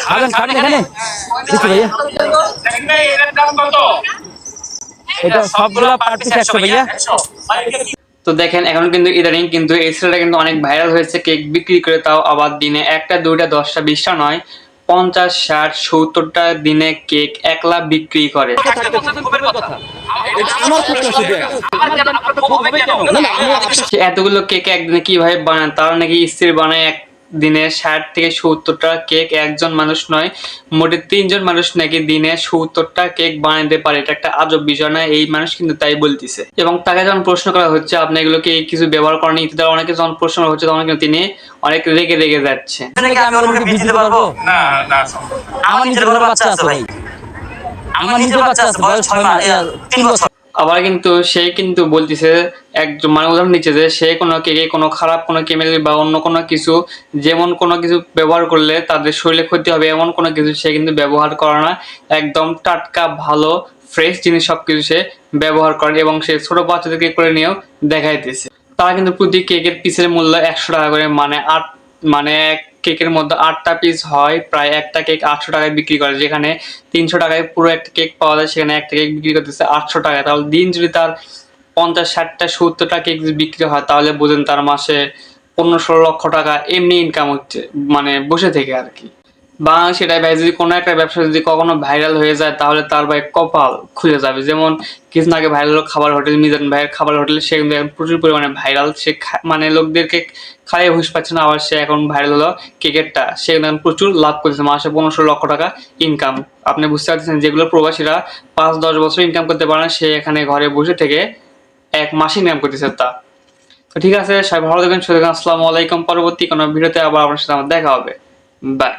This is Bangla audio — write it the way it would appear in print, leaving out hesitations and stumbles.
খাবেন খাবেন এখানে দিচ্ছি ভাইয়া। এটা সবগুলা পার পিস 100 ভাইয়া। তো দেখেন এখন কিন্তু ইদানিং কিন্তু এই ছেলেটা কিন্তু অনেক ভাইরাল হয়েছে কেক বিক্রি করে, তাও আবার দিনে একটা দুইটা 10টা 20টা নয়, 50 60 70টা দিনে কেক একলা বিক্রি করে। সে এতগুলো কেক একদিনে কিভাবে বানান, তারা নাকি স্ত্রী বানায় দিনে 60 থেকে 70টা কেক, একজন মানুষ নয় মোটে 3জন মানুষ নাকি দিনে 70টা কেক বানাইতে পারে। এটা একটা আজব বিষয় না? এই মানুষ কিন্তু তাই বলতেছে। এবং তাকে যখন প্রশ্ন করা হচ্ছে আপনি এগুলো কি কিছু ব্যবহার করেন ইত্যাদি অনেকে যখন প্রশ্ন করা হচ্ছে তখন কিন্তু তিনি অনেক রেগে রেগে যাচ্ছে। আমি ওর মুখে বীজ দিতে পারবো? আমার নিজের ঘরে বাচ্চা আছে ভাই, আমার নিজের বাচ্চা আছে, বয়স 6 মাস 3 বছর। আবার কিন্তু সে কিন্তু বলতেছে একজন মানে উদাহরণ দিচ্ছে যে সে কোনো কেকে কোনো খারাপ কোনো কেমিক্যাল বা অন্য কোনো কিছু যেমন কোনো কিছু ব্যবহার করলে তাদের শরীরে ক্ষতি হবে এমন কোনো কিছু সে কিন্তু ব্যবহার করে না। একদম টাটকা ভালো ফ্রেশ জিনিস সবকিছু সে ব্যবহার করে এবং সে ছোট বাচ্চাদেরকে করে নিয়েও দেখাইতেছে। তারা কিন্তু প্রতি কেকের পিসের মূল্য 100 টাকা করে, মানে কেকের মধ্যে 8টা পিস হয়, প্রায় একটা কেক 800 টাকায় বিক্রি করে। যেখানে 300 টাকায় পুরো একটা কেক পাওয়া যায় সেখানে একটা কেক বিক্রি করতেছে 800 টাকায়। তাহলে দিন যদি তার 50 60টা 70টা কেক বিক্রি হয় তাহলে বুঝেন তার মাসে 15-16 লক্ষ টাকা এমনি ইনকাম হচ্ছে, মানে বসে থেকে আর কি। বাংলাদেশ এটাই ভাই, যদি কোনো একটা ব্যবসা যদি কখনো ভাইরাল হয়ে যায় তাহলে তার ভাই কপাল খুলে যাবে। যেমন কিছুদিন আগে ভাইরাল হলো খাবার হোটেল, মিজান ভাইয়ের খাবার হোটেল, সে কিন্তু এখন প্রচুর পরিমাণে ভাইরাল। সে মানে লোকদেরকে খাইয়ে হুঁশ পাচ্ছে না, আবার সে এখন ভাইরাল হলো কেকেরটা, সে এখন প্রচুর লাভ করতেছে, মাসে 15-16 লক্ষ টাকা ইনকাম। আপনি বুঝতে পারছেন যেগুলো প্রবাসীরা 5-10 বছর ইনকাম করতে পারে না, সে এখানে ঘরে বসে থেকে 1 মাসে ইনকাম করতেছে তা। তো ঠিক আছে, সবাই ভালো থাকবেন, সুতরাং আসসালামু আলাইকুম। পরবর্তী কোনো ভিডিওতে আবার আপনার সাথে আমার দেখা হবে। বাই।